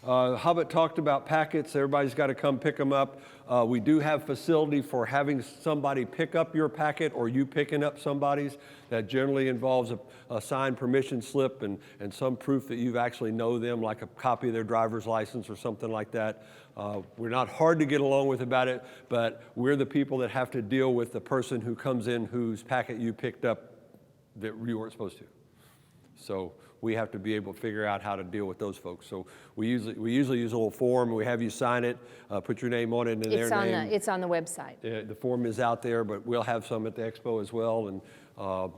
Hubbard talked about packets. Everybody's got to come pick them up. We do have facility for having somebody pick up your packet or you picking up somebody's. That generally involves a signed permission slip and some proof that you actually know them, like a copy of their driver's license or something like that. We're not hard to get along with about it, but we're the people that have to deal with the person who comes in whose packet you picked up that you weren't supposed to. So we have to be able to figure out how to deal with those folks. So we usually use a little form, and we have you sign it, put your name on it and their name. It's on the website. The form is out there, but we'll have some at the expo as well, and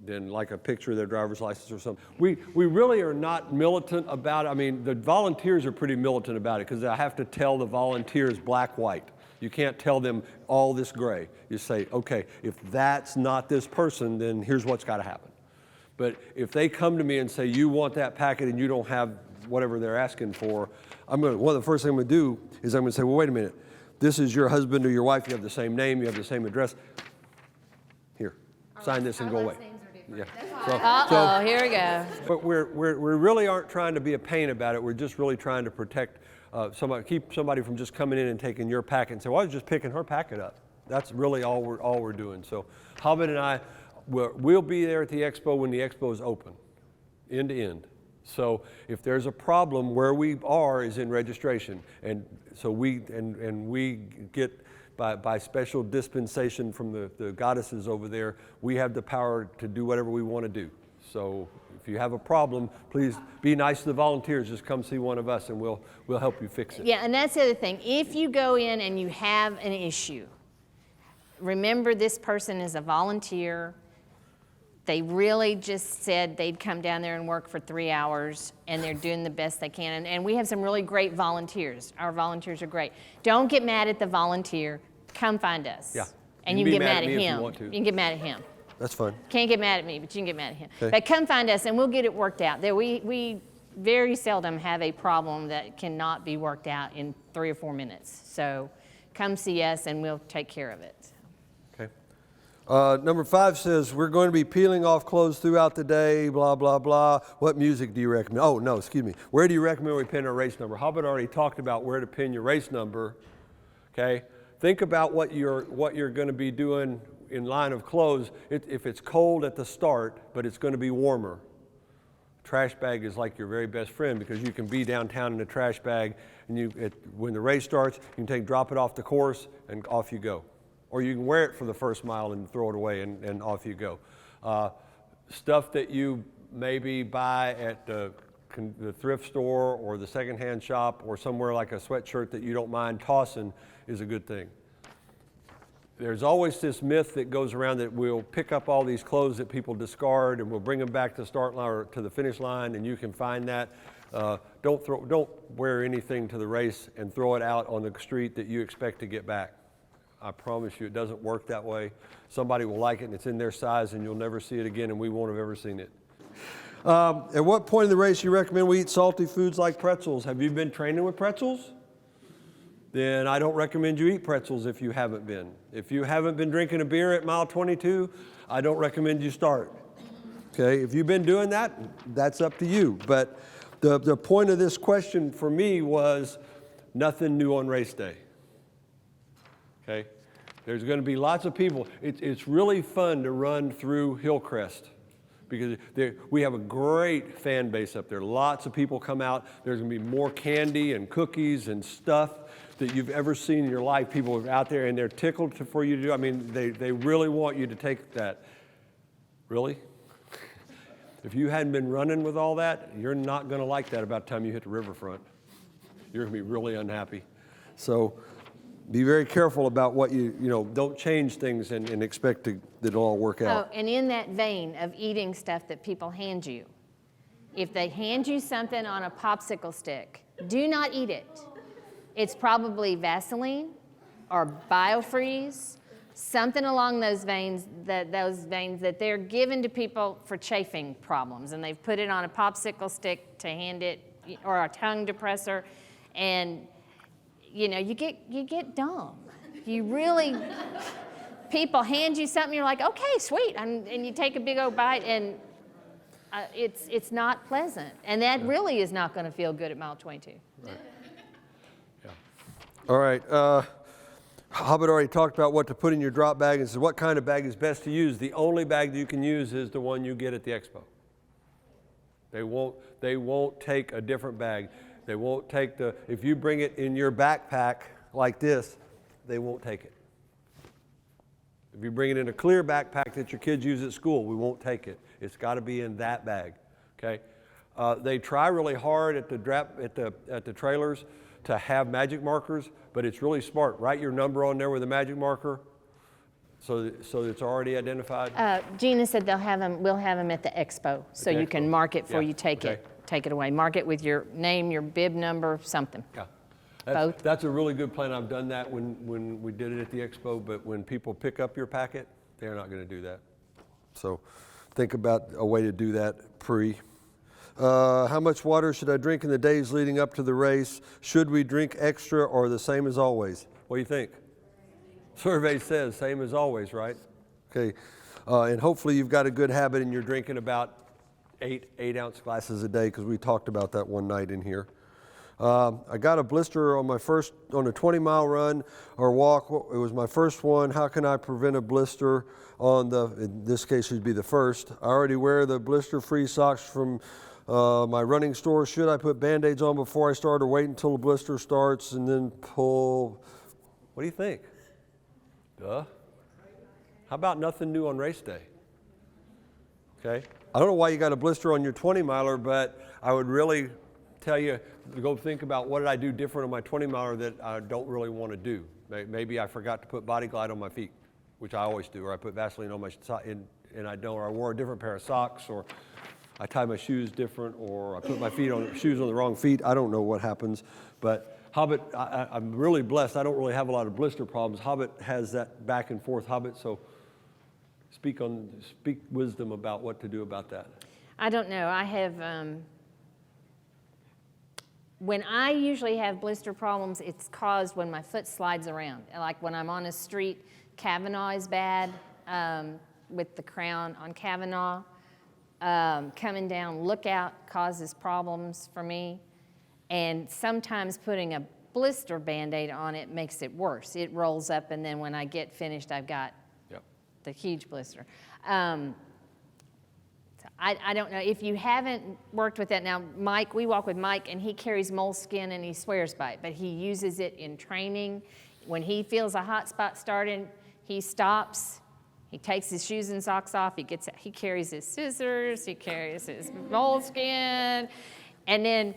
then like a picture of their driver's license or something. We really are not militant about it. I mean, the volunteers are pretty militant about it because I have to tell the volunteers black, white. You can't tell them all this gray. You say, okay, if that's not this person, then here's what's got to happen. But if they come to me and say, you want that packet and you don't have whatever they're asking for, one of the first thing I'm going to do is I'm going to say, well, wait a minute. This is your husband or your wife. You have the same name. You have the same address. Here, sign this and go away. Yeah. Here we go. But we really aren't trying to be a pain about it. We're just really trying to protect keep somebody from just coming in and taking your packet and say, well, I was just picking her packet up. That's really all we're doing. So Hobbit and I, we'll be there at the expo when the expo is open, end to end. So if there's a problem, where we are is in registration. And so we get, by special dispensation from the goddesses over there, we have the power to do whatever we want to do. So if you have a problem, please be nice to the volunteers. Just come see one of us and we'll help you fix it. Yeah, and that's the other thing. If you go in and you have an issue, remember this person is a volunteer. They really just said they'd come down there and work for 3 hours, and they're doing the best they can. And we have some really great volunteers. Our volunteers are great. Don't get mad at the volunteer. Come find us. Yeah. And you can get mad at him. You can get mad at him. That's fine. Can't get mad at me, but you can get mad at him. Okay. But come find us, and we'll get it worked out. We very seldom have a problem that cannot be worked out in 3 or 4 minutes. So come see us, and we'll take care of it. Number 5 says, we're going to be peeling off clothes throughout the day, blah, blah, blah. What music do you recommend? Oh, no, excuse me. Where do you recommend we pin our race number? Hobbit already talked about where to pin your race number, okay? Think about what you're going to be doing in line of clothes. If it's cold at the start, but it's going to be warmer. Trash bag is like your very best friend because you can be downtown in a trash bag, and when the race starts, you can drop it off the course, and off you go. Or you can wear it for the first mile and throw it away, and off you go. Stuff that you maybe buy at the thrift store or the secondhand shop or somewhere like a sweatshirt that you don't mind tossing is a good thing. There's always this myth that goes around that we'll pick up all these clothes that people discard and we'll bring them back to the start line or to the finish line, and you can find that. Don't wear anything to the race and throw it out on the street that you expect to get back. I promise you it doesn't work that way. Somebody will like it and it's in their size and you'll never see it again and we won't have ever seen it. At what point in the race you recommend we eat salty foods like pretzels? Have you been training with pretzels? Then I don't recommend you eat pretzels if you haven't been. If you haven't been drinking a beer at mile 22, I don't recommend you start. Okay, if you've been doing that, that's up to you. But the point of this question for me was nothing new on race day. Okay, there's going to be lots of people. It's really fun to run through Hillcrest because we have a great fan base up there. Lots of people come out. There's going to be more candy and cookies and stuff that you've ever seen in your life. People are out there and they're tickled for you to do. I mean, they really want you to take that. Really? If you hadn't been running with all that, you're not going to like that about the time you hit the riverfront. You're going to be really unhappy. So be very careful about what don't change things and expect that it'll all work out. Oh, and in that vein of eating stuff that people hand you, if they hand you something on a popsicle stick, do not eat it. It's probably Vaseline or Biofreeze, something along those veins that they're given to people for chafing problems, and they've put it on a popsicle stick to hand it, or a tongue depressor, and you get dumb. You really, people hand you something, you're like, okay, sweet, and you take a big old bite, and it's not pleasant. And that really is not going to feel good at mile 22. Right. Yeah. All right. Hobbit already talked about what to put in your drop bag and says what kind of bag is best to use. The only bag that you can use is the one you get at the expo. They won't take a different bag. They won't take if you bring it in your backpack like this, they won't take it. If you bring it in a clear backpack that your kids use at school, we won't take it. It's got to be in that bag, okay? They try really hard at the trailers to have magic markers, but it's really smart. Write your number on there with a magic marker so it's already identified. Gina said we'll have them at the expo, so you can mark it before you take it away. Mark it with your name, your bib number, something. Yeah. Both. That's a really good plan. I've done that when we did it at the expo, but when people pick up your packet, they're not going to do that. So think about a way to do that pre. How much water should I drink in the days leading up to the race? Should we drink extra or the same as always? What do you think? Survey says same as always, right? Okay. And hopefully you've got a good habit and you're drinking about 8-ounce glasses a day because we talked about that one night in here. I got a blister on a 20-mile run or walk. It was my first one. How can I prevent a blister in this case should be the first. I already wear the blister-free socks from my running store. Should I put Band-Aids on before I start or wait until the blister starts and then pull? What do you think? Duh. How about nothing new on race day? Okay. I don't know why you got a blister on your 20-miler, but I would really tell you to go think about what did I do different on my 20-miler that I don't really want to do. Maybe I forgot to put Body Glide on my feet, which I always do, or I put Vaseline on my and I don't, or I wore a different pair of socks, or I tie my shoes different, or I put my shoes on the wrong feet. I don't know what happens, but Hobbit, I'm really blessed. I don't really have a lot of blister problems. Hobbit has that back and forth. Hobbit, so speak wisdom about what to do about that. I don't know. I have, when I usually have blister problems, it's caused when my foot slides around. Like when I'm on a street, Kavanaugh is bad with the crown on Kavanaugh. Coming down Lookout causes problems for me. And sometimes putting a blister Band-Aid on it makes it worse. It rolls up, and then when I get finished, I've got the huge blister. So I don't know. If you haven't worked with that, now Mike, we walk with Mike, and he carries moleskin, and he swears by it, but he uses it in training. When he feels a hot spot starting, he stops. He takes his shoes and socks off. He carries his scissors. He carries his moleskin. And then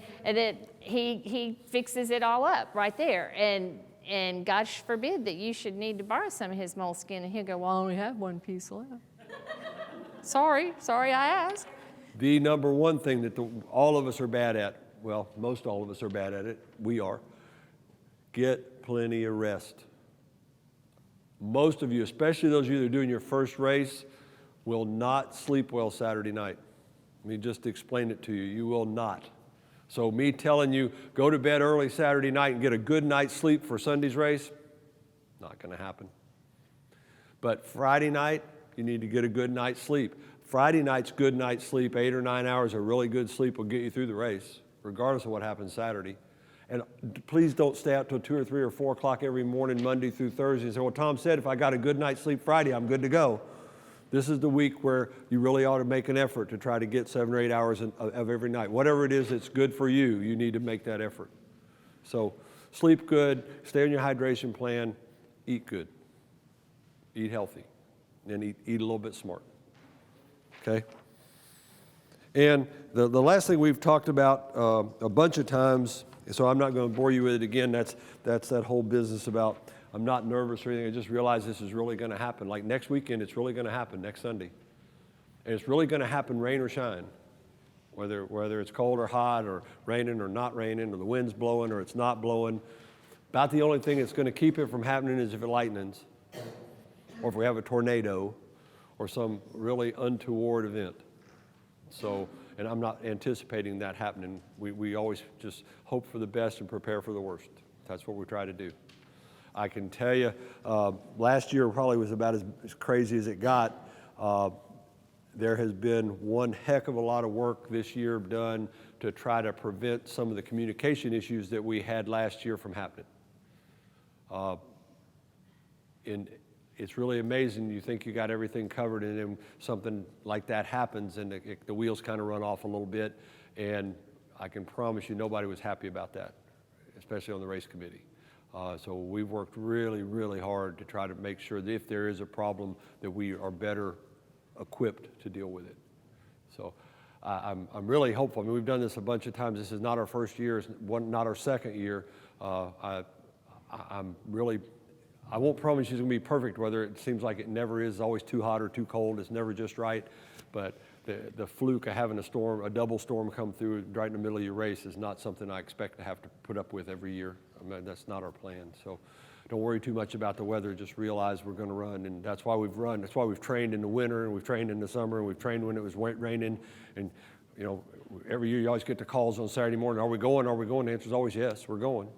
he fixes it all up right there. And God forbid that you should need to borrow some of his moleskin. And he'll go, well, I only have one piece left. Sorry I asked. The number one thing that all of us are bad at, well, most all of us are bad at it, we are, get plenty of rest. Most of you, especially those of you that are doing your first race, will not sleep well Saturday night. Let me just explain it to you. You will not. So me telling you, go to bed early Saturday night and get a good night's sleep for Sunday's race, not going to happen. But Friday night, you need to get a good night's sleep. Friday night's good night's sleep, 8 or 9 hours of really good sleep will get you through the race, regardless of what happens Saturday. And please don't stay out till 2 or 3 or 4 o'clock every morning, Monday through Thursday, and say, well, Tom said if I got a good night's sleep Friday, I'm good to go. This is the week where you really ought to make an effort to try to get 7 or 8 hours of every night. Whatever it is that's good for you, you need to make that effort. So sleep good, stay on your hydration plan, eat good, eat healthy, and eat a little bit smart, okay? And the last thing we've talked about a bunch of times, so I'm not going to bore you with it again, that's that whole business about I'm not nervous or anything. I just realize this is really going to happen. Like next weekend, it's really going to happen, next Sunday. And it's really going to happen rain or shine, whether it's cold or hot or raining or not raining or the wind's blowing or it's not blowing. About the only thing that's going to keep it from happening is if it lightens or if we have a tornado or some really untoward event. So, and I'm not anticipating that happening. We always just hope for the best and prepare for the worst. That's what we try to do. I can tell you, last year probably was about as crazy as it got. there has been one heck of a lot of work this year done to try to prevent some of the communication issues that we had last year from happening. And it's really amazing. You think you got everything covered, and then something like that happens, and the wheels kind of run off a little bit. And I can promise you nobody was happy about that, especially on the race committee. So we've worked really, really hard to try to make sure that if there is a problem, that we are better equipped to deal with it. So I'm really hopeful. I mean, we've done this a bunch of times. This is not our first year, it's not our second year. I'm really, I won't promise you it's gonna be perfect, whether it seems like it never is, always too hot or too cold, it's never just right. But the fluke of having a double storm come through right in the middle of your race is not something I expect to have to put up with every year. I mean, that's not our plan. So don't worry too much about the weather, just realize we're gonna run, and that's why we've run. That's why we've trained in the winter, and we've trained in the summer, and we've trained when it was raining. And you know, every year you always get the calls on Saturday morning, are we going, are we going? The answer is always yes, we're going.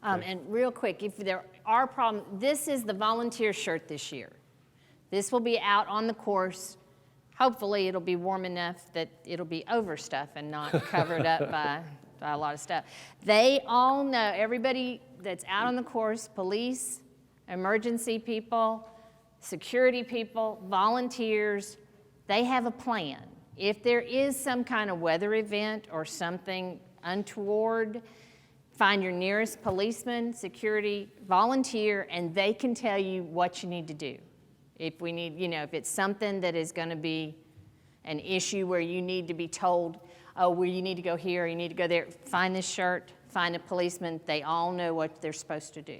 And real quick, if there are problems, this is the volunteer shirt this year. This will be out on the course. Hopefully it'll be warm enough that it'll be over stuff and not covered up by a lot of stuff. They all know, everybody that's out on the course, police, emergency people, security people, volunteers, they have a plan. If there is some kind of weather event or something untoward, find your nearest policeman, security, volunteer, and they can tell you what you need to do. If we need, you know, if it's something that is going to be an issue where you need to be told, oh, well, you need to go here, you need to go there, find this shirt, find a policeman. They all know what they're supposed to do.